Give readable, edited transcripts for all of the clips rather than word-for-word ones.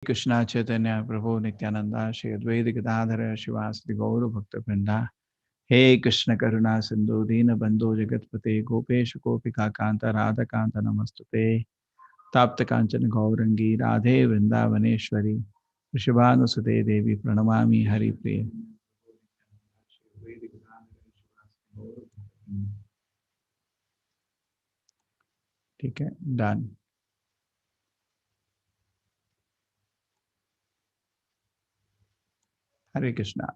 कृष्णा चैतन्य प्रभु नित्यानंदा श्री अद्वैत गदाधर शिवासदि गौर भक्त वृंदा। हे कृष्ण करुणा सिंधु दीन बंधु जगतपते गोपेश गोपिका कांत राधा कांत नमस्तुते। ताप्त कांचन गौरंगी राधे वृंदावनेश्वरी वृषभानुसुते देवी प्रणमामि हरिप्रिय। ठीक है, done. Hare Krishna.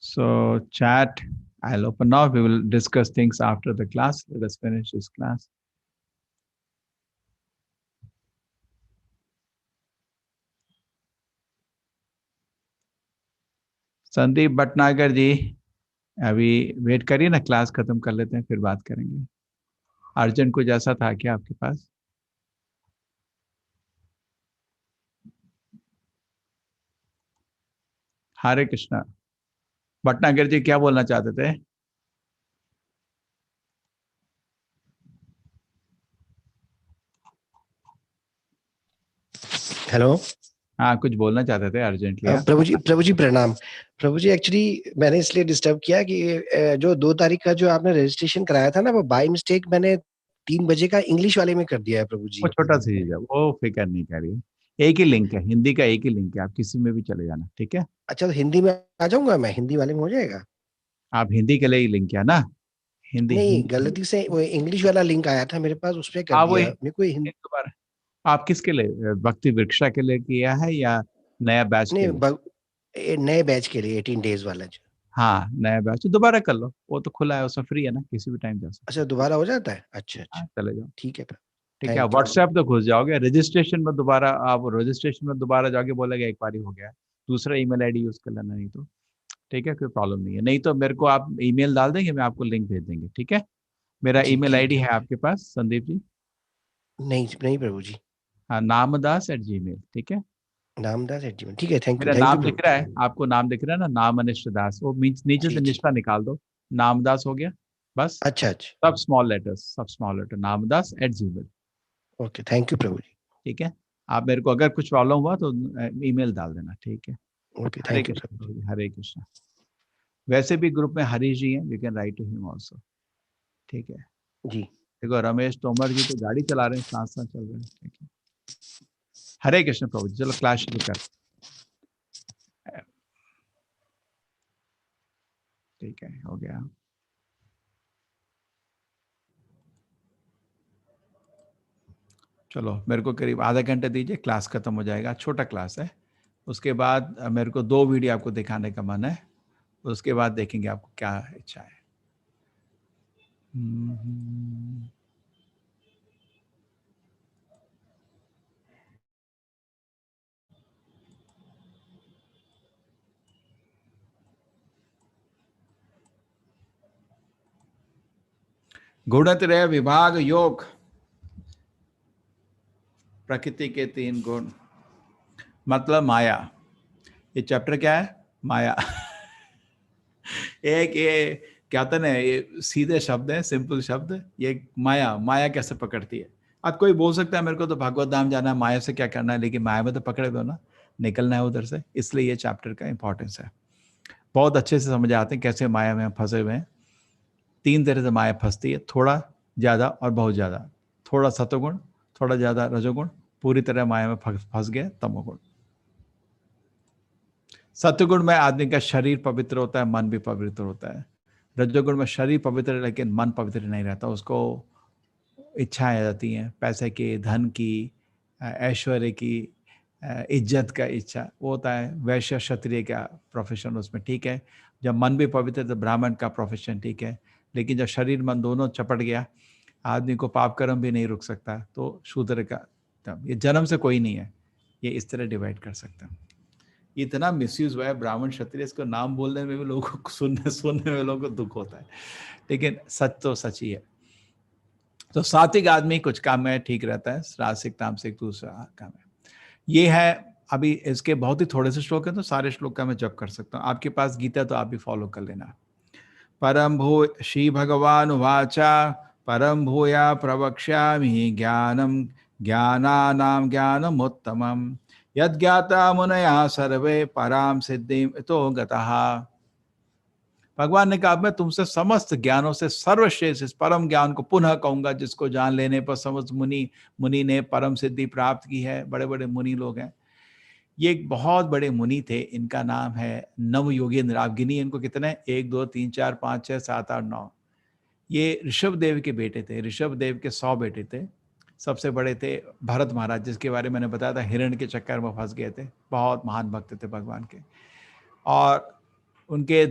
So chat, I'll open now. We will discuss things after the class. Let us finish this class. Sandeep Bhatnagar ji, अभी वेट करिए ना, क्लास खत्म कर लेते हैं फिर बात करेंगे। अर्जेंट कुछ ऐसा था क्या आपके पास? हरे कृष्णा। भटनागर जी क्या बोलना चाहते थे? हेलो। हाँ, कुछ बोलना चाहते थे अर्जेंटली आप? प्रभु जी प्रणाम। प्रभु जी एक्चुअली मैंने इसलिए डिस्टर्ब किया कि जो 2 तारीख का जो आपने रजिस्ट्रेशन कराया था ना, वो बाय मिस्टेक मैंने 3 बजे का इंग्लिश वाले में कर दिया है प्रभु जी। वो छोटा सा चीज है, वो फिक्र नहीं करिए। एक ही लिंक है, हिंदी का एक ही लिंक है, आप किसी में भी चले जाना, ठीक है? अच्छा, तो हिंदी में आ जाऊंगा मैं, हिंदी वाले में हो जाएगा? आप हिंदी के लिए ही लिंक है ना? हिंदी नहीं, हिंदी। गलती से वो इंग्लिश वाला लिंक आया था मेरे पास, उस पर कर हाँ, वो दिया मेरे को एक बार। आप किसके लिए, भक्ति वृक्षा के लिए किया है या नया बैच के लिए? नए बैच के लिए 18 डेज वाला जो। हाँ, नया बैच दोबारा कर लो, वो तो खुला है, उसमें फ्री है ना, किसी भी टाइम जा सकते अच्छा, हो। दोबारा हो जाता है? अच्छा हाँ, अच्छा, चले जाओ। ठीक है। ठीक है, आप थैंक यू। व्हाट्सएप तो घुस जाओगे, रजिस्ट्रेशन में दोबारा आप रजिस्ट्रेशन में दोबारा जाके बोलेगा एक बार ही हो गया, दूसरा ईमेल आईडी यूज कर लेना, नहीं तो ठीक है, कोई प्रॉब्लम नहीं है। नहीं तो मेरे को आप ईमेल डाल देंगे, मैं आपको लिंक भेज देंगे, ठीक है? मेरा जी ईमेल ठीक आईडी है। है आपके पास संदीप जी? नहीं नहीं प्रभु जी। हाँ, नामदास@gmail, ठीक है? नामदास@gmail, ठीक है। मेरा थैंक यू नाम दिख प्रभु रहा जी। है आपको, नाम दिख रहा है ना, नाम अनिष्ट दास, वो नीचे से जी जी। निष्ठा निकाल दो, नामदास हो गया बस। अच्छा अच्छा। सब स्मॉल लेटर्स, सब स्मॉल लेटर, नामदास@gmail, okay, thank you Prabhu ji. ठीक है? आप मेरे को अगर कुछ प्रॉब्लम हुआ तो ईमेल डाल देना, ठीक है? Okay, Hare thank you Krishna Prabhu ji. Prabhu ji, Hare Krishna. वैसे भी ग्रुप में हरीश जी हैं, you can write to him also, ठीक है? जी देखो रमेश तोमर जी तो गाड़ी चला रहे हैं, साथ साथ चल रहे हैं, ठीक है? हरे कृष्ण प्रभु जी, चलो क्लास शुरू कर, ठीक है, हो गया। चलो मेरे को करीब आधा घंटा दीजिए, क्लास खत्म हो जाएगा, छोटा क्लास है। उसके बाद मेरे को 2 वीडियो आपको दिखाने का मन है, उसके बाद देखेंगे आपको क्या इच्छा है। गुणत्रय विभाग योग, प्रकृति के 3 गुण, मतलब माया। ये चैप्टर क्या है? माया। एक ये क्या था ना, ये सीधे शब्द है, सिंपल शब्द, ये माया, माया कैसे पकड़ती है। अब कोई बोल सकता है मेरे को तो भगवत धाम जाना है, माया से क्या करना है, लेकिन माया में तो पकड़े दो ना, निकलना है उधर से, इसलिए ये चैप्टर का इंपॉर्टेंस है। बहुत अच्छे से समझ आते हैं कैसे माया में फंसे हुए हैं। 3 तरह से माया फंसती है, थोड़ा, ज़्यादा और बहुत ज़्यादा। थोड़ा सतोगुण, थोड़ा ज़्यादा रजोगुण, पूरी तरह माया में फंस गया तमोगुण। सत्वगुण में आदमी का शरीर पवित्र होता है, मन भी पवित्र होता है। रजोगुण में शरीर पवित्र है लेकिन मन पवित्र नहीं रहता, उसको इच्छाएं आ जाती हैं, पैसे की, धन की, ऐश्वर्य की, इज्जत का इच्छा, वो होता है वैश्य क्षत्रिय का प्रोफेशन उसमें, ठीक है? जब मन भी पवित्र तो ब्राह्मण का प्रोफेशन, ठीक है? लेकिन जब शरीर मन दोनों चपट गया, आदमी को पाप कर्म भी नहीं रुक सकता, तो शूद्र का, तब ये जन्म से कोई नहीं है, ये इस तरह डिवाइड कर सकते हैं। इतना मिसयूज हुआ है ब्राह्मण क्षत्रिय, इसको नाम बोलने में भी लोगों को, सुनने में लोगों को दुख होता है, लेकिन सच तो सच ही है। तो सात्विक आदमी कुछ काम में ठीक रहता है, रासिक तामसिक दूसरा काम है। ये है, अभी इसके बहुत ही थोड़े से श्लोक हैं, तो सारे श्लोक का मैं जप कर सकता हूँ। आपके पास गीता तो आप भी फॉलो कर लेना। परम भू श्री भगवान वाचा परम भूया प्रवक्ष्यामि ज्ञानम ज्ञानानां ज्ञानमुत्तमं यद्ज्ञाता मुनयः सर्वे पराम सिद्धिम तो गतः। भगवान ने कहा मैं तुमसे समस्त ज्ञानों से सर्वश्रेष्ठ इस परम ज्ञान को पुनः कहूंगा, जिसको जान लेने पर समस्त मुनि ने परम सिद्धि प्राप्त की है। बड़े बड़े मुनि लोग हैं। ये एक बहुत बड़े मुनि थे, इनका नाम है नव योगेंद्र। आप गिनिए इनको कितने, 1 2 3 4 5 6 7 8 9। ये ऋषभ देव के बेटे थे। ऋषभ देव के 100 बेटे थे। सबसे बड़े थे भरत महाराज, जिसके बारे में मैंने बताया था, हिरण के चक्कर में फंस गए थे। बहुत महान भक्त थे भगवान के। और उनके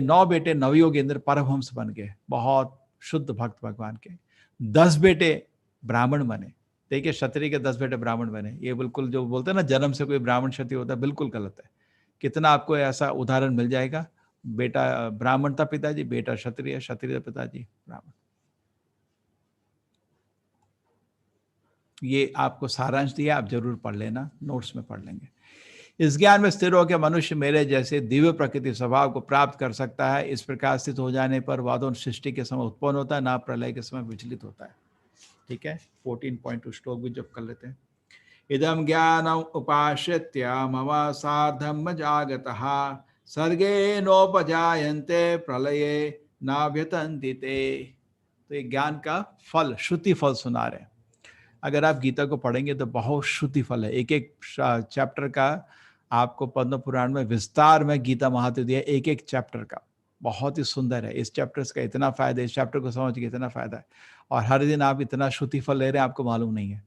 9 बेटे नवयोगेंद्र परमहंस बन गए, बहुत शुद्ध भक्त भगवान के। 10 बेटे ब्राह्मण बने। देखिए, क्षत्रिय के 10 बेटे ब्राह्मण बने, ये बिल्कुल जो बोलते हैं ना जन्म से कोई ब्राह्मण क्षत्रिय होता है, बिल्कुल गलत है। कितना आपको ऐसा उदाहरण मिल जाएगा, बेटा ब्राह्मण था पिताजी, बेटा क्षत्रिय, क्षत्रिय पिताजी ब्राह्मण। ये आपको सारांश दिया, आप जरूर पढ़ लेना, नोट्स में पढ़ लेंगे। इस ज्ञान में स्थिर होकर मनुष्य मेरे जैसे दिव्य प्रकृति स्वभाव को प्राप्त कर सकता है। इस प्रकार स्थित हो जाने पर वादों सृष्टि के समय उत्पन्न होता है, ना प्रलय के समय विचलित होता है। ठीक है, 14.2 श्लोक भी जब कर लेते हैं। इदम ज्ञानम उपाश्रित्य मम सार्धम जागतः सर्गे नोपजायन्ते प्रलये नाभ्यतन्ति ते। तो ये ज्ञान का फल, श्रुति फल सुना रहे हैं। अगर आप गीता को पढ़ेंगे तो बहुत श्रुति फल है। एक एक चैप्टर का आपको पद्म पुराण में विस्तार में गीता महात्म्य दिया, एक एक चैप्टर का। बहुत ही सुंदर है। इस चैप्टर का इतना फायदा है, इस चैप्टर को समझ के इतना फायदा है। और हर दिन आप इतना श्रुति फल ले रहे हैं, आपको मालूम नहीं है।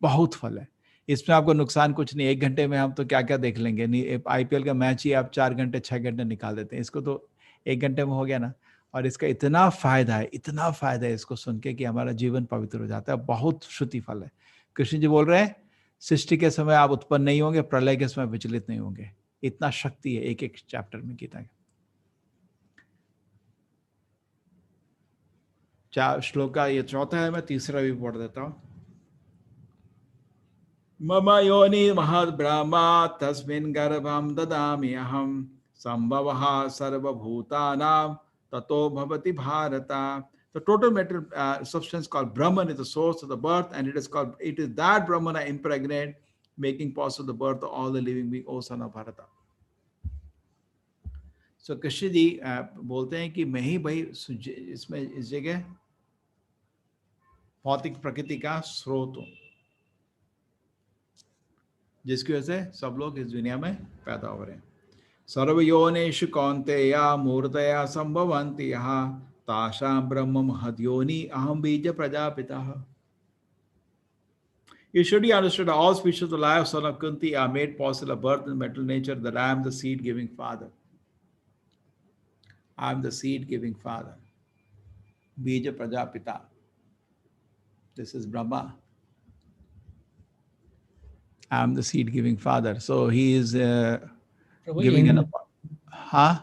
बहुत फल है इसमें, आपको नुकसान कुछ नहीं। 1 घंटे में हम तो क्या क्या देख लेंगे। नहीं, IPL का मैच ही आप 4 घंटे 6 घंटे निकाल देते हैं, इसको तो 1 घंटे में हो गया ना। और इसका इतना फायदा है, इतना फायदा है इसको सुन के कि हमारा जीवन पवित्र हो जाता है। बहुत श्रुति फल है। कृष्ण जी बोल रहे हैं, सृष्टि के समय आप उत्पन्न नहीं होंगे, प्रलय के समय विचलित नहीं होंगे। इतना शक्ति है एक एक चैप्टर में गीता के। 4 श्लोक का ये चौथा है, मैं तीसरा भी पढ़ देता हूं। मम योनि महद ब्रह्मा तस्मिन् गर्भं ददामि अहं संभवः सर्वभूतानां ततो भवति Bharat. The total material substance called Brahman is the source of the birth, and it is that Brahman I impregnate, making possible the birth of all the living beings, O son of Bharata. So Krishna ji बोलते हैं कि मैं ही भाई इसमें इस जगह भौतिक प्रकृति का स्रोत हूं, जिसकी वजह से सब लोग इस दुनिया में पैदा हो रहे हैं। सर्वयोनिषु कौन्तेया मूर्तया संभवन्ति यः तासां ब्रह्म महद्योनि अहं बीज प्रजापितः। You should be understood all species of the life, son of Kunti, are made possible of birth and mental nature, that I am the seed-giving father. I am the seed-giving father. Bija Prajapita. This is Brahma. I am the seed-giving father. So he is giving an... हाँ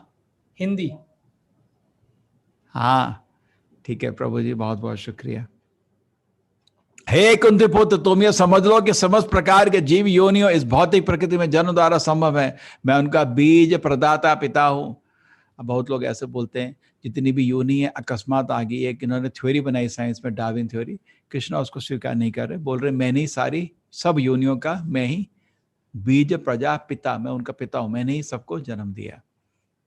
हिंदी। हाँ ठीक है प्रभु जी, बहुत बहुत शुक्रिया। हे कुंती पुत्र, तुम ये समझ लो कि समस्त प्रकार के जीव योनियों इस भौतिक प्रकृति में जन्म द्वारा संभव है। मैं उनका बीज प्रदाता पिता हूं। अब बहुत लोग ऐसे बोलते हैं जितनी भी योनि है अकस्मात आ गई है। इन्होंने थ्योरी बनाई साइंस में, डार्विन थ्योरी। कृष्णा उसको स्वीकार नहीं कर रहे, बोल रहे मैंने ही सारी सब योनियों का, मैं ही बीज प्रजा पिता, मैं उनका पिता हूं, मैंने ही सबको जन्म दिया।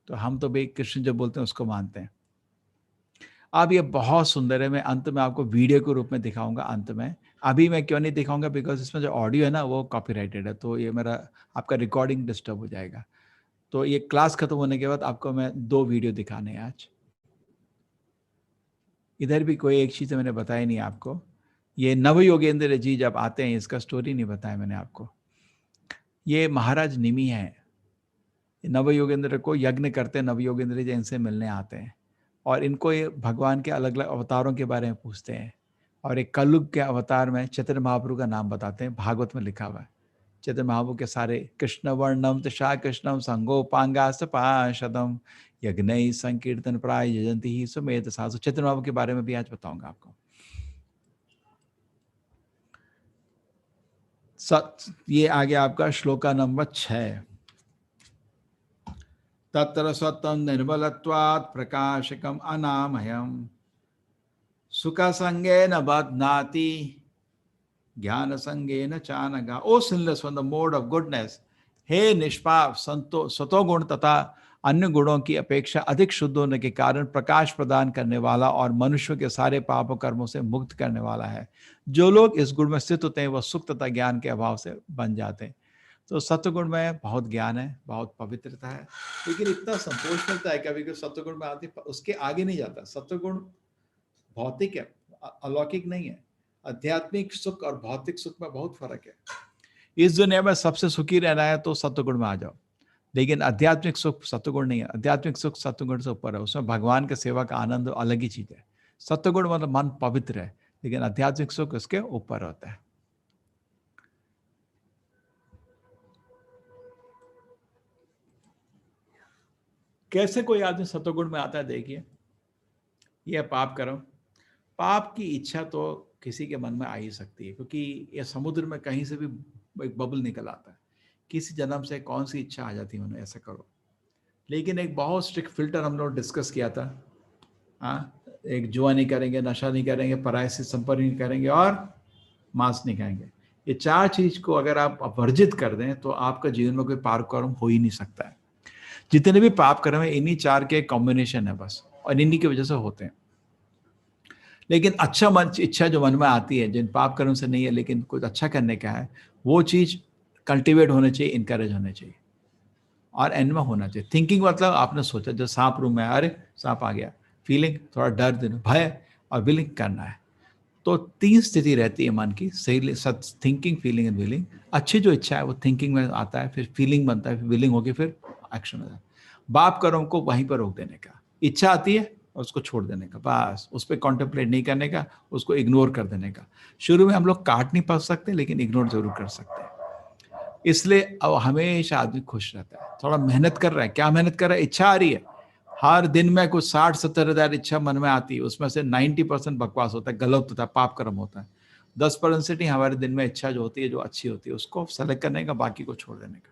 तो हम तो भाई कृष्ण जो बोलते हैं उसको मानते हैं। अब ये बहुत सुंदर है। मैं अंत में आपको वीडियो के रूप में दिखाऊंगा अंत में। अभी मैं क्यों नहीं दिखाऊंगा, बिकॉज इसमें जो ऑडियो है ना वो कॉपीराइटेड है, तो ये मेरा आपका रिकॉर्डिंग डिस्टर्ब हो जाएगा। तो ये क्लास खत्म होने के बाद आपको मैं 2 वीडियो दिखाने हैं आज। इधर भी कोई एक चीज़ मैंने बताई नहीं आपको। ये नव योगेंद्र जी जब आते हैं, इसका स्टोरी नहीं बताया मैंने आपको। ये महाराज निमि है। नव योगेंद्र को यज्ञ करते, नव योगेंद्र जी इनसे मिलने आते हैं और इनको ये भगवान के अलग अलग अवतारों के बारे में पूछते हैं। और एक कलयुग के अवतार में चैतन्य महाप्रभु का नाम बताते हैं, भागवत में लिखा हुआ है। चैतन्य महाप्रभु के सारे कृष्ण वर्णम तशा कृष्णम संगोपांगास्त पाशदम यज्ञ संकीर्तन प्राय यजंती ही सुमेध सासु। चैतन्य महाप्रभु के बारे में भी आज बताऊंगा आपको। ये आ गया आपका श्लोका नंबर 6। तत्र सत्वं निर्मलत्वात् प्रकाशकम् अनामयम् सुख संगेन बध्नाति ज्ञान संगेन चानगा, O sinless from the mode of goodness, हे निष्पाप संतो सतोगुण तथा अन्य गुणों की अपेक्षा अधिक शुद्ध होने के कारण प्रकाश प्रदान करने वाला और मनुष्य के सारे पापों कर्मों से मुक्त करने वाला है। जो लोग इस गुण में स्थित होते हैं वह सुख तथा ज्ञान के अभाव से बन जाते हैं। तो सत्वगुण में बहुत ज्ञान है, बहुत पवित्रता है, लेकिन इतना संतोष मिलता है कभी कभी सत्वगुण में आती, उसके आगे नहीं जाता। सत्वगुण भौतिक है, अलौकिक नहीं है। आध्यात्मिक सुख और भौतिक सुख में बहुत फर्क है। इस दुनिया में सबसे सुखी रहना है तो सत्वगुण में आ जाओ, लेकिन आध्यात्मिक सुख सत्वगुण नहीं है। आध्यात्मिक सुख सत्वगुण से ऊपर है, उसमें भगवान के सेवा का आनंद अलग ही चीज है। सत्वगुण मतलब मन पवित्र है, लेकिन आध्यात्मिक सुख उसके ऊपर होता है। कैसे कोई आदमी सत्वगुण में आता है, देखिए, यह पाप कर्म, पाप की इच्छा तो किसी के मन में आ ही सकती है, क्योंकि यह समुद्र में कहीं से भी एक बबल निकल आता है। किसी जन्म से कौन सी इच्छा आ जाती है उन्हें, ऐसा करो। लेकिन एक बहुत स्ट्रिक्ट फिल्टर हम लोग डिस्कस किया था। हाँ, एक जुआ नहीं करेंगे, नशा नहीं करेंगे, पराय से संपर्क नहीं करेंगे और मांस नहीं खाएंगे। ये चार चीज को अगर आप वर्जित कर दें तो आपका जीवन में कोई पाप कर्म हो ही नहीं सकता है। जितने भी पाप कर्म है इन्हीं चार के कॉम्बिनेशन है बस, और इन्हीं की वजह से होते हैं। लेकिन अच्छा मन, इच्छा जो मन में आती है, जिन पाप कर्म से नहीं है लेकिन कुछ अच्छा करने का है, वो चीज कल्टीवेट होने चाहिए, इनकरेज होने चाहिए और एंड में होना चाहिए। थिंकिंग मतलब आपने सोचा जो सांप रूम में, अरे सांप आ गया, फीलिंग थोड़ा डर देना, भय, और विलिंग करना है। तो तीन स्थिति रहती है मन की, सही थिंकिंग, फीलिंग एंड विलिंग। अच्छी जो इच्छा है वो थिंकिंग में आता है, फिर फीलिंग बनता है, फिर विलिंग होगी, फिर एक्शन होता है। बाप कर्म को वहीं पर रोक देने का, इच्छा आती है और उसको छोड़ देने का, बस उस पर कॉन्टेम्पलेट नहीं करने का, उसको इग्नोर कर देने का। शुरू में हम लोग काट नहीं पा सकते, लेकिन इग्नोर जरूर कर सकते हैं। इसलिए अब हमेशा आदमी खुश रहता है। थोड़ा मेहनत कर रहा है, क्या मेहनत कर रहा है, इच्छा आ रही है, हर दिन में कुछ 60-70 हज़ार इच्छा मन में आती है, उसमें से 90% बकवास होता है, गलत होता है, पाप कर्म होता है। 10% ही हमारे दिन में इच्छा जो होती है, जो अच्छी होती है, उसको सेलेक्ट करने का, बाकी को छोड़ देने का।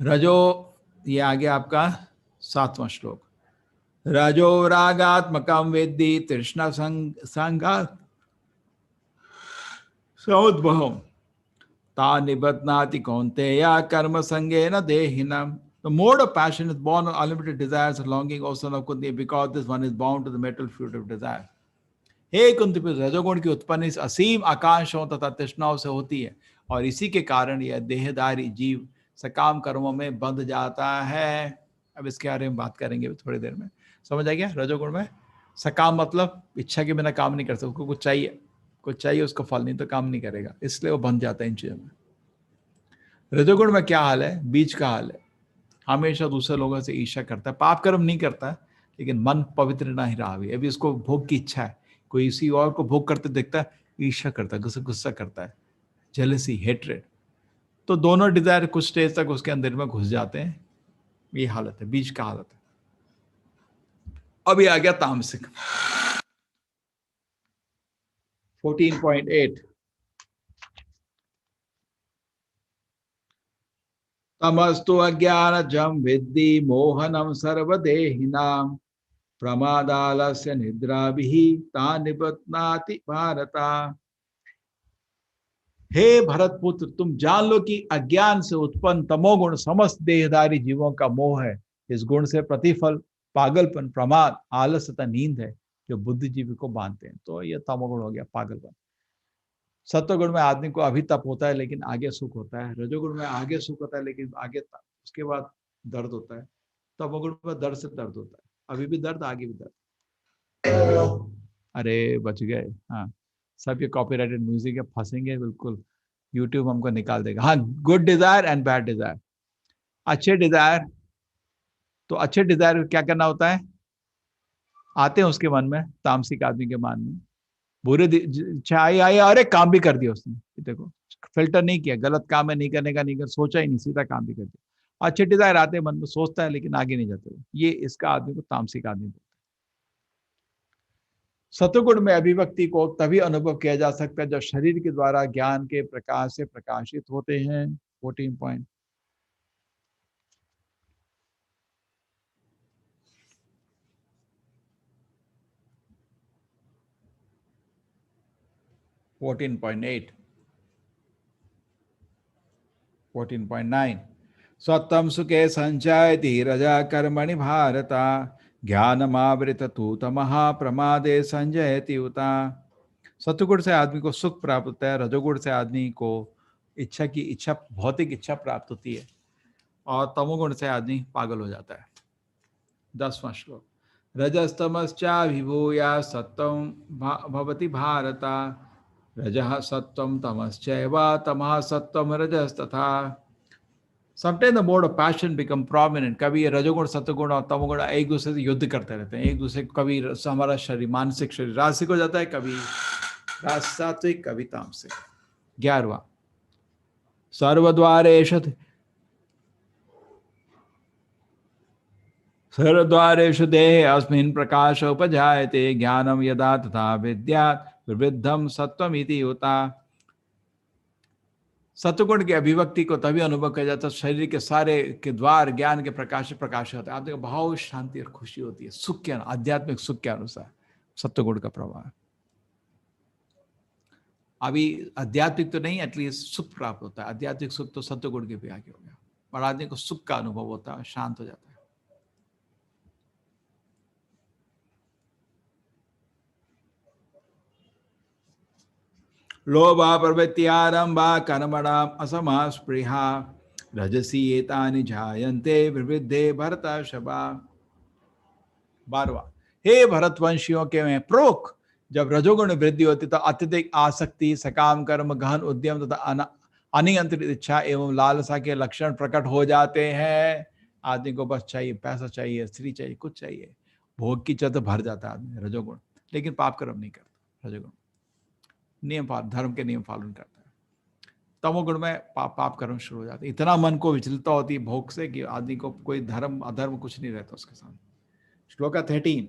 रजो, ये आ गया आपका 7वां श्लोक। रजो रागात्मकम वेद्दि तृष्णा संगात समुद्भवम् ता निबध्नाति कौन्तेय कर्म संगेन देहिनम्। The mode of passion is born of unlimited desires and longing, O son of Kunti, because this one is bound to the material fruit of desire. हे कुंती, रजोगुण की उत्पत्ति इस असीम आकांक्षों तथा तृष्णाओं से होती है, और इसी के कारण यह देहधारी जीव सकाम कर्मों में बंध जाता है। अब इसके बारे में बात करेंगे थोड़ी देर में। समझ आ गया? रजोगुण में सकाम मतलब इच्छा के बिना काम नहीं कर सकता, उसको कुछ चाहिए उसको फल, नहीं तो काम नहीं करेगा, इसलिए वो बंध जाता है इन चीजों में। रजोगुण में क्या हाल है? बीच का हाल है, हमेशा दूसरे लोगों से ईर्ष्या करता है, पाप कर्म नहीं करता है, लेकिन मन पवित्र ना ही रहा अभी इसको भोग की इच्छा है, कोई इसी और को भोग करते देखता है, ईर्ष्या करता है, गुस्सा करता है, जेलसी, हेट्रेड। तो दोनों डिजायर कुछ स्टेज तक उसके अंदर में घुस जाते हैं। ये हालत है, बीच का हालत है। अभी आ गया तामसिक 14.8। तमस्तु अज्ञानजं विद्धि मोहनम सर्वदेहिनां प्रमादालस्य निद्राभिः तान् निबध्नाति भारता। हे भरत पुत्र, तुम जान लो कि अज्ञान से उत्पन्न तमोगुण समस्त देहधारी जीवों का मोह है। इस गुण से प्रतिफल पागलपन, प्रमाद, आलस तथा नींद है, जो बुद्धिजीवी को बांधते हैं। तो यह तमोगुण हो गया, पागलपन। सत्वगुण में आदमी को अभी तप होता है लेकिन आगे सुख होता है। रजोगुण में आगे सुख होता है लेकिन आगे उसके बाद दर्द होता है। तमोगुण में दर्द से दर्द होता है, अभी भी दर्द, आगे भी दर्द। अरे बच गए। हाँ, सब ये कॉपीराइटेड म्यूजिक है, फंसेंगे बिल्कुल, यूट्यूब हमको निकाल देगा। हाँ, good desire and bad desire. अच्छे डिजायर, तो अच्छे डिजायर क्या करना होता है? आते हैं उसके मन में, तामसिक आदमी के मन में बुरे इच्छा आई आई, अरे काम भी कर दिया उसने, देखो, फिल्टर नहीं किया, गलत काम है, नहीं करने का, नहीं कर, सोचा ही नहीं, सीधा काम भी कर दिया। अच्छे डिजायर आते हैं मन में, सोचता है लेकिन आगे नहीं जाते, ये इसका आदमी को तामसिक आदमी बोलते हैं। सतुगुण में अभिव्यक्ति को तभी अनुभव किया जा सकता है जब शरीर के द्वारा ज्ञान के प्रकाश से प्रकाशित होते हैं। 14 पॉइंट। 14.8, 14.9 सत्तम सुखे संचयति रजा कर्मणि भारत ज्ञानमावृत तू तमः प्रमादे संजयति उता। सत्वगुण से आदमी को सुख प्राप्त होता है, रजोगुण से आदमी को इच्छा भौतिक इच्छा प्राप्त होती है, और तमोगुण से आदमी पागल हो जाता है। 10वां श्लोक। रजस्तमश्चा विभूया सत्वं भवति भारत रजः सत्वं तमश्चैव तमः सत्वं रजस्तथा। Sometimes the mode of passion become prominent. कभी ये रजोगुण सत्वगुण और तमोगुण एक दूसरे से युद्ध करते रहते हैं, एक दूसरे कभी हमारा शरीर मानसिक शरीर रासिक हो जाता है, कभी सात्विक कभी तामसिक। 11वां। सर्वद्वारेषु देहे अस्मिन् प्रकाश उपजायते ज्ञानम यदा तथा विद्यात् विवृद्धम सत्वमिति उता। सत्वगुण की अभिव्यक्ति को तभी अनुभव किया जाता है शरीर के सारे के द्वार ज्ञान के प्रकाश होता है। आप देखो भाव शांति और खुशी होती है, सुख के आध्यात्मिक सुख के अनुसार सत्वगुण का प्रभाव। अभी आध्यात्मिक तो नहीं, एटलीस्ट सुख प्राप्त होता है। आध्यात्मिक सुख तो सत्वगुण के भी आगे हो गया, पर आदमी को सुख का अनुभव होता है, शांत हो जाता है। लोभा प्रवृत्त्यारंभा कर्मणाम असमा स्पृहा रजसी एतानि जायन्ते विवृद्धे भरतर्षभा। 12वां। हे भरतवंशियों के में प्रोक, जब रजोगुण वृद्धि होती तो अत्यधिक आसक्ति, सकाम कर्म, गहन उद्यम तथा अनियंत्रित इच्छा एवं लालसा के लक्षण प्रकट हो जाते हैं। आदमी को बस चाहिए, पैसा चाहिए, स्त्री चाहिए, कुछ चाहिए, भोग की चत भर जाता है आदमी रजोगुण, लेकिन पाप कर्म नहीं करता। रजोगुण नियम पालन, धर्म के नियम पालन करता है। तमोगुण में पाप कर्म शुरू हो जाते हैं। इतना मन को विचलितता होती है भोग से कि आदमी को कोई धर्म अधर्म कुछ नहीं रहता उसके सामने। श्लोक 13।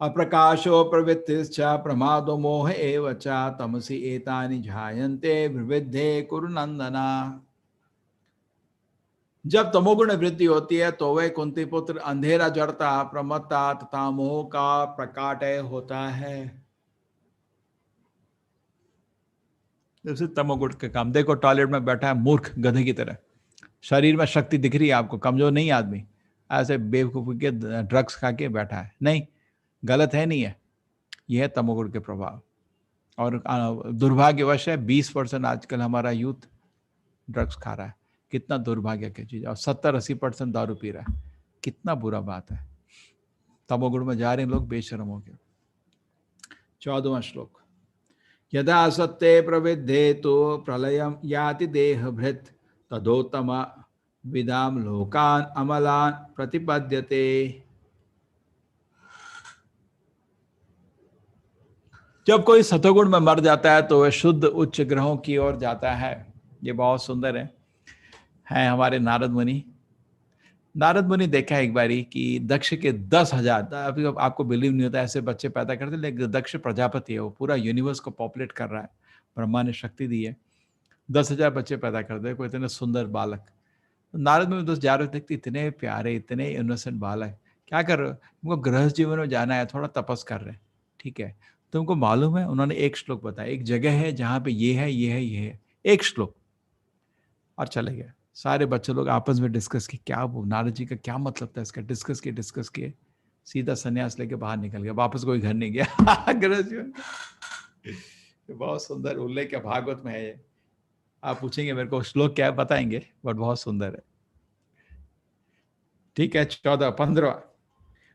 अप्रकाशो प्रवृत्तिश्च प्रमादो मोह एव च तमसि एतानि जायन्ते विवृद्धे कुरु नंदना। जब तमोगुण वृद्धि होती है तो वह कुंती पुत्र अंधेरा जड़ता, प्रमत्ता तथा मोह का प्रकाटय होता है। जैसे तमोगुण के काम, देखो टॉयलेट में बैठा है मूर्ख गधे की तरह, शरीर में शक्ति दिख रही है आपको, कमजोर नहीं आदमी, ऐसे बेवकूफी के ड्रग्स खा के बैठा है, नहीं, गलत है, नहीं है, यह है तमोगुण के प्रभाव। और दुर्भाग्यवश है 20% आजकल हमारा यूथ ड्रग्स खा रहा है, कितना दुर्भाग्य की चीज। और 70-80% दारू पी रहा है, कितना बुरा बात है। तमोगुण में जा रहे हैं लोग बेशरम हो गए। 14वां श्लोक। यदा सत्ते प्रविद्धे तो प्रलयम याति देहभृत तदोत्तम विदाम लोकान अमलान प्रतिपद्यते। जब कोई सतोगुण में मर जाता है तो वह शुद्ध उच्च ग्रहों की ओर जाता है। ये बहुत सुंदर है हमारे नारद मुनि। नारद मुनि देखा एक बारी कि दक्ष के 10,000, आपको बिलीव नहीं होता ऐसे बच्चे पैदा करते, लेकिन दक्ष प्रजापति है, वो पूरा यूनिवर्स को पॉपुलेट कर रहा है, ब्रह्मा ने शक्ति दी है, 10,000 बच्चे पैदा करते हैं, कोई इतने सुंदर बालक। तो नारद मुनि दोस्त जा रहे देखते, इतने प्यारे, इतने इनोसेंट बालक, क्या कर रहे हो? उनको गृहस्थ जीवन में जाना है, थोड़ा तपस कर रहे हैं, ठीक है। तुमको मालूम है, उन्होंने एक श्लोक बताया, एक जगह है जहाँ पे ये है, ये है, ये है, एक श्लोक, और चले गए। सारे बच्चे लोग आपस में डिस्कस की, क्या वो नारद जी का क्या मतलब था इसका, डिस्कस किए, सीधा सन्यास लेके बाहर निकल गया, वापस कोई घर नहीं गया। बहुत सुंदर उल्लेख है, भागवत में है ये। आप पूछेंगे मेरे को श्लोक क्या है, बताएंगे, बट बहुत सुंदर है। ठीक है। 15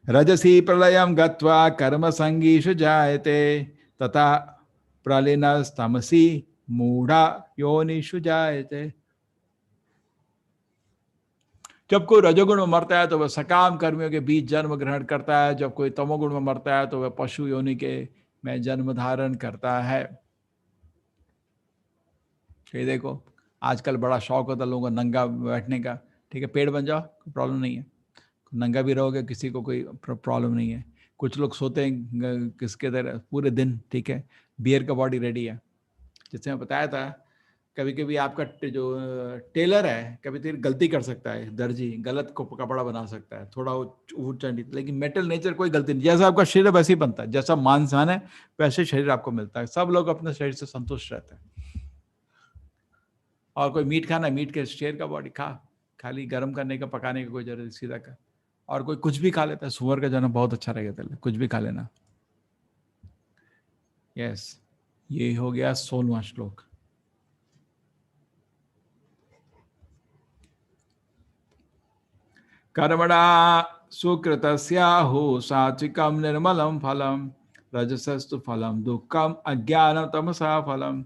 रजसी प्रलयम गत्वा कर्म संगीषु जायते तथा प्रलीनस्तमसी मूढ़ा योनिषु जायते। जब कोई रजोगुण में मरता है तो वह सकाम कर्मियों के बीच जन्म ग्रहण करता है, जब कोई तमोगुण में मरता है तो वह पशु योनि के में जन्म धारण करता है। ये देखो आजकल बड़ा शौक होता है लोगों को नंगा बैठने का, ठीक है, पेड़ बन जाओ, कोई प्रॉब्लम नहीं है, नंगा भी रहोगे किसी को कोई प्रॉब्लम नहीं है। कुछ लोग सोते हैं किसके तरह पूरे दिन, ठीक है, बियर का बॉडी रेडी है। जैसे मैं बताया था कभी कभी आपका जो टेलर है कभी कभी गलती कर सकता है, दर्जी गलत को कपड़ा बना सकता है, थोड़ा ऊंचा नीचा, लेकिन मेटल नेचर कोई गलती नहीं। जैसा आपका शरीर वैसे ही बनता है, जैसा मानसान है वैसे शरीर आपको मिलता है। सब लोग अपने शरीर से संतुष्ट रहते हैं। और कोई मीट खाना, मीट के शेर का बॉडी खा, खाली गर्म करने का पकाने का कोई जरूरत, सीधा कर। और कोई कुछ भी खा लेता है, सुअर का जन्म बहुत अच्छा रहेगा, कुछ भी खा लेना। यस, ये हो गया 16वां श्लोक। कर्मणा सुकृतस्याहु सात्विकम निर्मलम फलम रजसस्तु फलम दुःखम अज्ञानम तमसा फलम।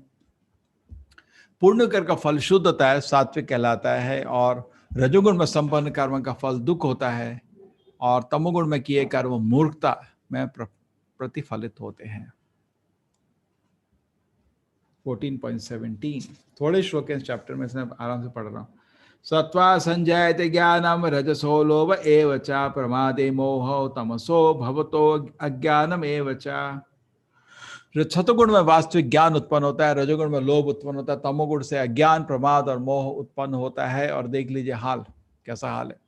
पूर्ण कर्म का फल शुद्ध होता है, सात्विक कहलाता है, और रजोगुण में संपन्न कर्म का फल दुख होता है, और तमोगुण में किए कर्म मूर्खता में प्रतिफलित होते हैं। 14.17 थोड़े श्लोक इस चैप्टर में, इसमें आराम से पढ़ रहा हूँ। सत्वा संजायते ज्ञानम रजसो लोभ एव च प्रमादे मोह तमसो भवतो अज्ञानम एव च। सतगुण में वास्तविक ज्ञान उत्पन्न होता है, रजोगुण में लोभ उत्पन्न होता है, तमोगुण से अज्ञान प्रमाद और मोह उत्पन्न होता है। और देख लीजिए हाल, कैसा हाल है।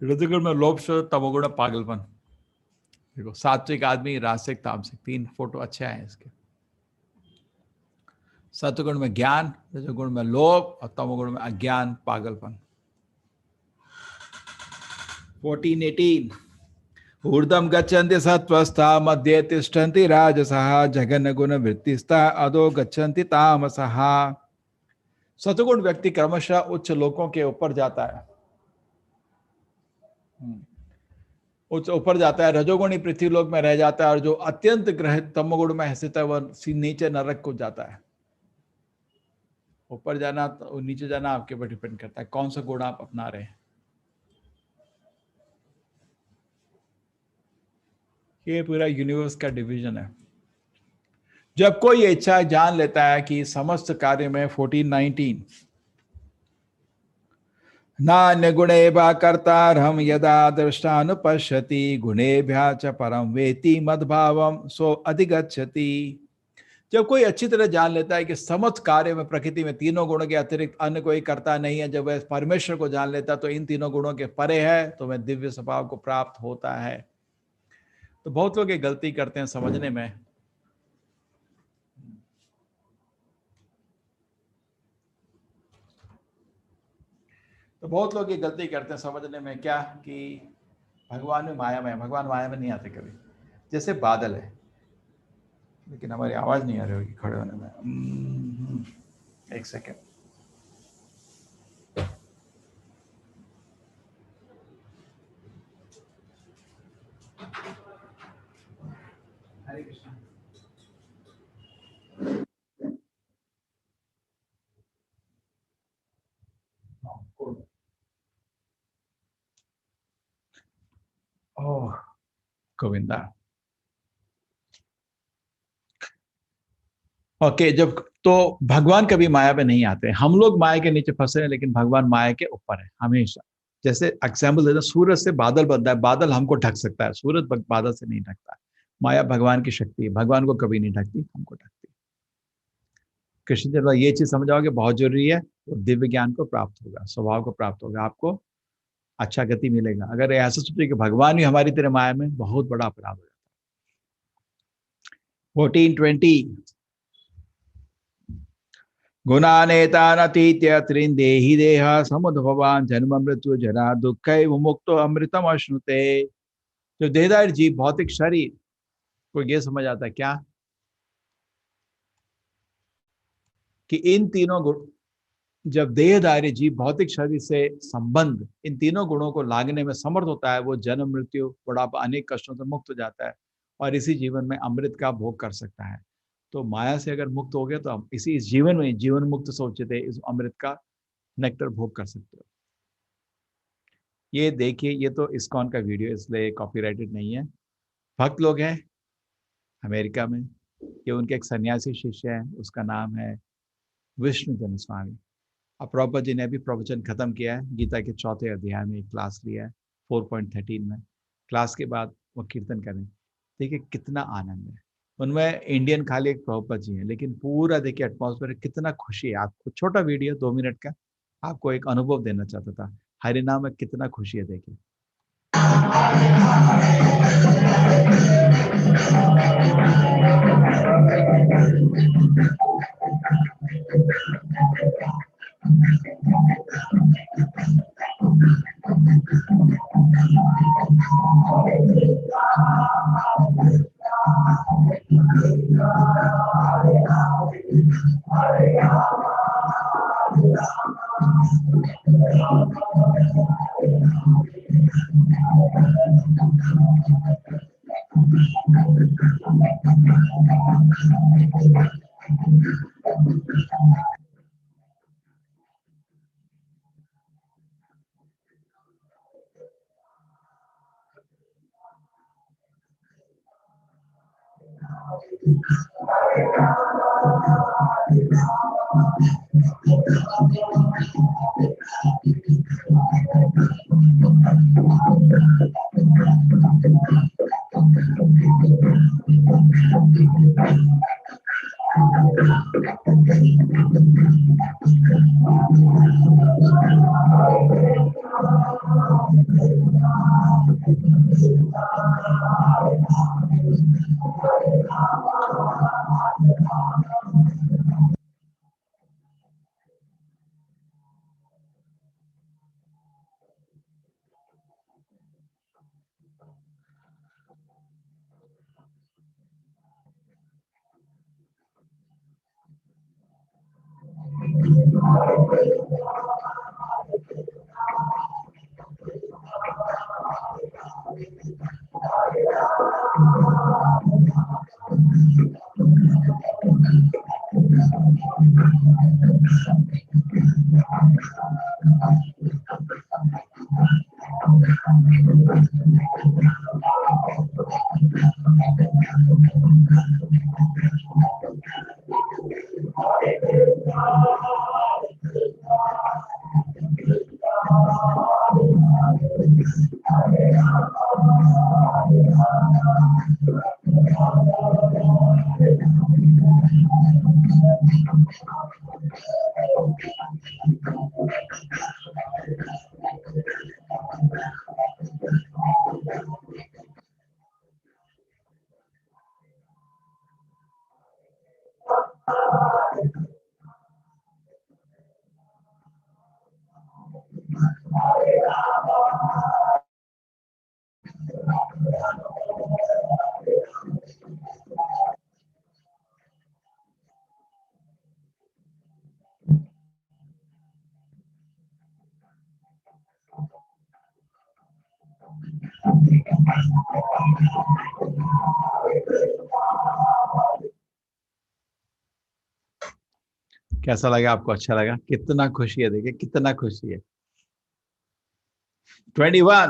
रजोगुण में लोभ से, तमोगुण में पागलपन। देखो, सात्विक आदमी, रासिक, तामसिक, 3 फोटो अच्छे आए इसके। सतगुण में ज्ञान, रजोगुण में लोभ, और तमोगुण में अज्ञान, पागलपन। 14:18 ऊर्ध्वं गच्छन्ति सत्त्वस्था मध्ये तिष्ठन्ति राजसः जघन्य गुण वृत्तिस्था अधो गच्छन्ति तामसः। सतगुण व्यक्ति क्रमशः उच्च लोकों के ऊपर जाता है, उच्च ऊपर जाता है। रजोगुणी पृथ्वी लोक में रह जाता है, और जो अत्यंत ग्रहित तमोगुण में स्थित है वह नीचे नरक को जाता है। ऊपर जाना तो नीचे जाना आपके ऊपर डिपेंड करता है कौन सा गुण आप अपना रहे हैं। ये पूरा यूनिवर्स का डिवीजन है। जब कोई इच्छा जान लेता है कि समस्त कार्य में 14:19 नान्य गुणे वा कर्तारहम यदा दृष्टानुपश्यति गुणेभ्यः च परम वेति मद्भावम सो अधिगच्छति। जब कोई अच्छी तरह जान लेता है कि समस्त कार्य में प्रकृति में तीनों गुणों के अतिरिक्त अन्य कोई करता नहीं है, जब वह परमेश्वर को जान लेता तो इन तीनों गुणों के परे है, तो वह दिव्य स्वभाव को प्राप्त होता है। तो बहुत लोग ये गलती करते हैं समझने में। तो बहुत लोग ये गलती करते हैं समझने में, क्या कि भगवान में माया में है। भगवान माया में नहीं आते कभी। जैसे बादल है, लेकिन हमारी आवाज नहीं आ रही होगी खड़े होने में। एक सेकेंड। हरे कृष्ण। ओह गोविंदा। ओके, जब तो भगवान कभी माया पे नहीं आते। हम लोग माया के नीचे फंसे हैं, लेकिन भगवान माया के ऊपर है हमेशा। जैसे एग्जाम्पल देते हैं, सूरज से बादल बनता है, बादल हमको ढक सकता है, सूरज बादल से नहीं ढकता है। माया भगवान की शक्ति है, भगवान को कभी नहीं ढकती, हमको ढकती है। कृष्ण चंद्र ये चीज समझाओगे बहुत जरूरी है, तो दिव्य ज्ञान को प्राप्त होगा, स्वभाव को प्राप्त होगा, आपको अच्छा गति मिलेगा। अगर ऐसा सोचे कि भगवान भी हमारी तरह माया में, बहुत बड़ा अपराध हो जाता है। 14:20 गुणानेतानतीत्य त्रिंदेहि देह समुद्भवान जन्म मृत्यु जरा दुख मुक्तो अमृतम अश्नुते। जो देहधारी जीव भौतिक शरीर को ये समझ आता है क्या कि इन तीनों गुण, जब देहधारी जीव भौतिक शरीर से संबंध इन तीनों गुणों को लागने में समर्थ होता है, वो जन्म मृत्यु बुढ़ापा अनेक कष्टों से मुक्त हो जाता है, और इसी जीवन में अमृत का भोग कर सकता है। तो माया से अगर मुक्त हो गया तो हम इसी इस जीवन में जीवन मुक्त सोचते इस अमृत का नेक्टर भोग कर सकते हो। ये देखिए, ये तो इस्कॉन का वीडियो, इसलिए कॉपीराइटेड नहीं है। भक्त लोग हैं अमेरिका में, ये उनके एक सन्यासी शिष्य है, उसका नाम है विष्णु जन स्वामी। अब प्रभुपाद जी ने अभी प्रवचन खत्म किया है, गीता के 4थे अध्याय में एक क्लास लिया है 4.13 में। क्लास के बाद वो कीर्तन करें, देखिए कितना आनंद है उनमें। इंडियन खाली एक प्रभुपद जी है, लेकिन पूरा देखिए एटमॉस्फेयर, कितना खुशी है। आपको छोटा वीडियो 2 मिनट का, आपको एक अनुभव देना चाहता था। हरिनाम में कितना खुशी है देखिए। कैसा लगा आपको? अच्छा लगा? कितना खुशी है देखिए, कितना खुशी है। 21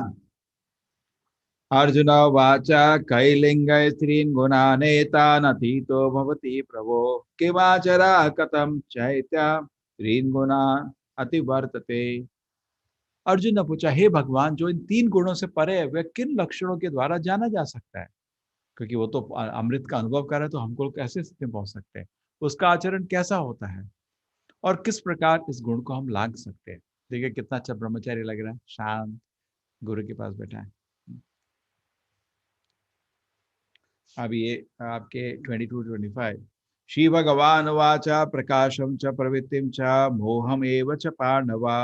अर्जुन वाच कैलिंग स्त्रीन गुणानेतानतीतो भवति प्रभो किमाचरा कथम चैत्य स्त्रीन गुणान अतिवर्तते। अर्जुन ने पूछा, हे भगवान, जो इन 3 गुणों से परे है वह किन लक्षणों के द्वारा जाना जा सकता है? क्योंकि वो तो अमृत का अनुभव कर रहा है, तो हमको कैसे स्थिति में पहुंच सकते हैं? उसका आचरण कैसा होता है और किस प्रकार इस गुण को हम लांग सकते हैं? देखिए कितना अच्छा ब्रह्मचारी लग रहा है, शांत, गुरु के पास बैठा है। अब ये आपके 22-25। श्री भगवान वाचा प्रकाशम च प्रवृत्तिम च मोहम एव च पांडवा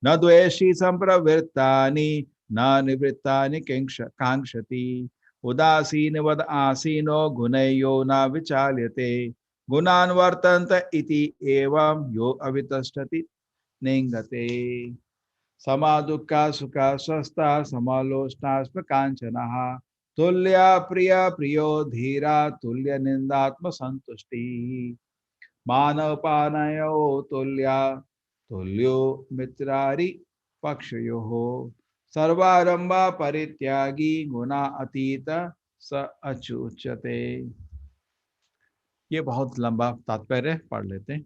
न द्वेषी संप्रवृत्तानि न निवृत्तानि कांक्षति उदासीन वद आसीनो गुणयो न विचाल्यते गुणान वर्तन्त इति एवं यो अवितष्टति नेंगते समा दुःखा सुखा स्वस्था समालोष्टास्म कांचनः तुल्या प्रिय प्रियो धीरा तुल्य निंदात्म संतुष्टि मानव पानयो तुल्या तुल्यो मित्रारि पक्षयो सर्वारंभा परित्यागी गुणा अतीत स अच्युच्यते। ये बहुत लंबा तात्पर्य पढ़ लेते हैं।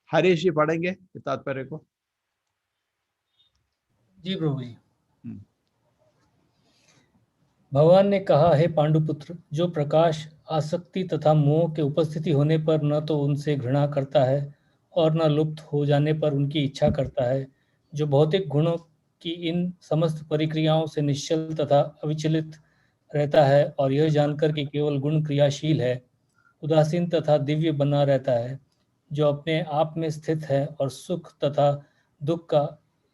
हरीश जी पढ़ेंगे इस तात्पर्य को। जी प्रभु जी। भगवान ने कहा, हे पांडुपुत्र, जो प्रकाश, आसक्ति तथा मोह के उपस्थिति होने पर न तो उनसे घृणा करता है और न लुप्त हो जाने पर उनकी इच्छा करता है, जो भौतिक गुणों की इन समस्त प्रक्रियाओं से निश्चल तथा अविचलित रहता है और यह जानकर कि केवल गुण क्रियाशील है, उदासीन तथा दिव्य बना रहता है, जो अपने आप में स्थित है और सुख तथा दुख का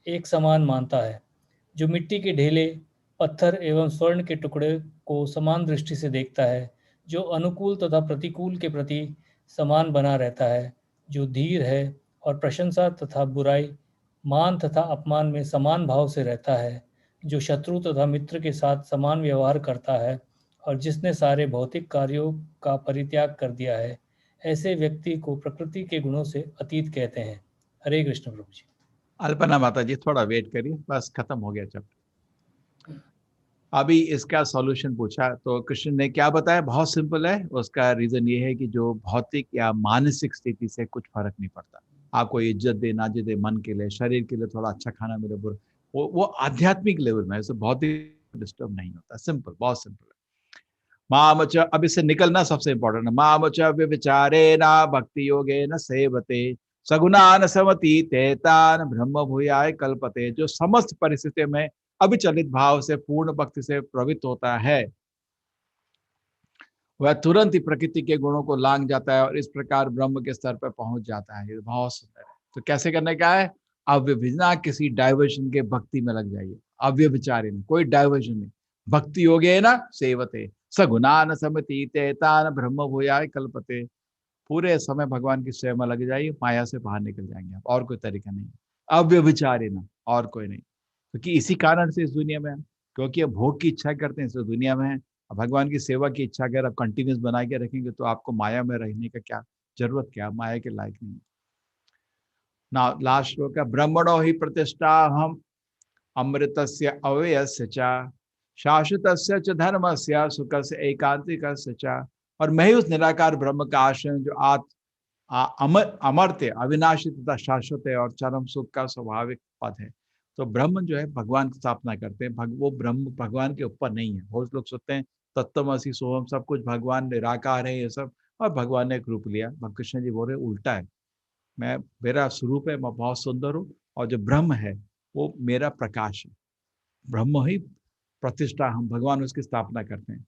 एक समान मानता है, जो मिट्टी के ढेले, पत्थर एवं स्वर्ण के टुकड़े को समान दृष्टि से देखता है, जो अनुकूल तथा प्रतिकूल के प्रति समान बना रहता है, जो धीर है और प्रशंसा तथा बुराई, मान तथा अपमान में समान भाव से रहता है, जो शत्रु तथा मित्र के साथ समान व्यवहार करता है और जिसने सारे भौतिक कार्यों का परित्याग कर दिया है, ऐसे व्यक्ति को प्रकृति के गुणों से अतीत कहते हैं। हरे कृष्ण प्रभु जी। अल्पना माता जी थोड़ा वेट करिए, बस खत्म हो गया चैप्टर। अभी इसका सॉल्यूशन पूछा तो कृष्ण ने क्या बताया, बहुत सिंपल है। उसका रीजन ये है कि जो भौतिक या मानसिक स्थिति से कुछ फर्क नहीं पड़ता। आपको इज्जत दे ना दे, मन के लिए, शरीर के लिए थोड़ा अच्छा खाना मिले, बुरा, वो आध्यात्मिक लेवल में ऐसे भौतिक डिस्टर्ब नहीं होता। सिंपल, बहुत सिंपल है। मामच, अब इससे निकलना सबसे इंपॉर्टेंट है। मामच व्यभिचारे ना भक्ति योगे न सेवते सगुणान समति तेतान ब्रह्म भूयाय कल्पते। जो समस्त परिस्थिति में अविचलित भाव से पूर्ण भक्ति से प्रवृत्त होता है, वह तुरंत ही प्रकृति के गुणों को लांग जाता है और इस प्रकार ब्रह्म के स्तर पर पहुंच जाता है। ये बहुत सुंदर है। तो कैसे करने का है? बिना किसी डाइवर्जन के भक्ति में लग जाइए। अव्यभिचारे में कोई डाइवर्जन नहीं। भक्ति हो गए ना सेवते सगुणान समति तेतान ब्रह्म भूयाय कल्पते। पूरे समय भगवान की सेवा में लग जाइए, माया से बाहर निकल जाएंगे आप। और कोई तरीका नहीं। अव्यभिचारे ना, और कोई नहीं। क्योंकि इसी कारण से इस दुनिया में है, क्योंकि अब भोग की इच्छा करते हैं इसलिए दुनिया में है। भगवान की सेवा की इच्छा अगर आप कंटिन्यूस बना के रखेंगे तो आपको माया में रहने का क्या जरूरत, क्या माया के लायक नहीं। ना लास्ट श्लोक है, ब्रह्मणो ही प्रतिष्ठा हम अमृतस्य अव्ययस्य च शाश्वतस्य च धर्मस्य सुखस्य एकांतिकस्य च। और मैं ही उस निराकार ब्रह्म का आश्रय जो अमर्त्य, अविनाशी तथा शाश्वत है और चरम सुख का स्वाभाविक पद है। तो ब्रह्म जो है भगवान की स्थापना करते हैं। वो ब्रह्म भगवान के ऊपर नहीं है। बहुत लोग सोचते हैं तत्वमसि सोहम, सब कुछ भगवान निराकार है ये सब, और भगवान ने एक रूप लिया। कृष्ण जी बोल रहे उल्टा है। मैं, मेरा स्वरूप है, मैं बहुत सुंदर हूँ, और जो ब्रह्म है वो मेरा प्रकाश है। ब्रह्म ही प्रतिष्ठा, हम भगवान उसकी स्थापना करते हैं।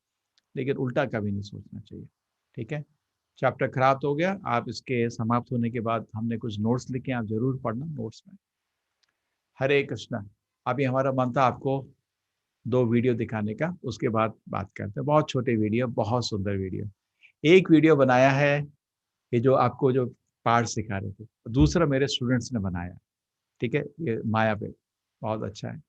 लेकिन उल्टा कभी नहीं सोचना चाहिए। ठीक है, चैप्टर खराब हो गया। आप इसके समाप्त होने के बाद हमने कुछ नोट्स लिखे, आप जरूर पढ़ना नोट्स में। हरे कृष्णा। अभी हमारा मन था आपको 2 वीडियो दिखाने का, उसके बाद बात करते हैं। बहुत छोटे वीडियो, बहुत सुंदर वीडियो। एक वीडियो बनाया है ये जो आपको जो पाठ सिखा रहे थे, दूसरा मेरे स्टूडेंट्स ने बनाया। ठीक है, ये माया पे बहुत अच्छा है।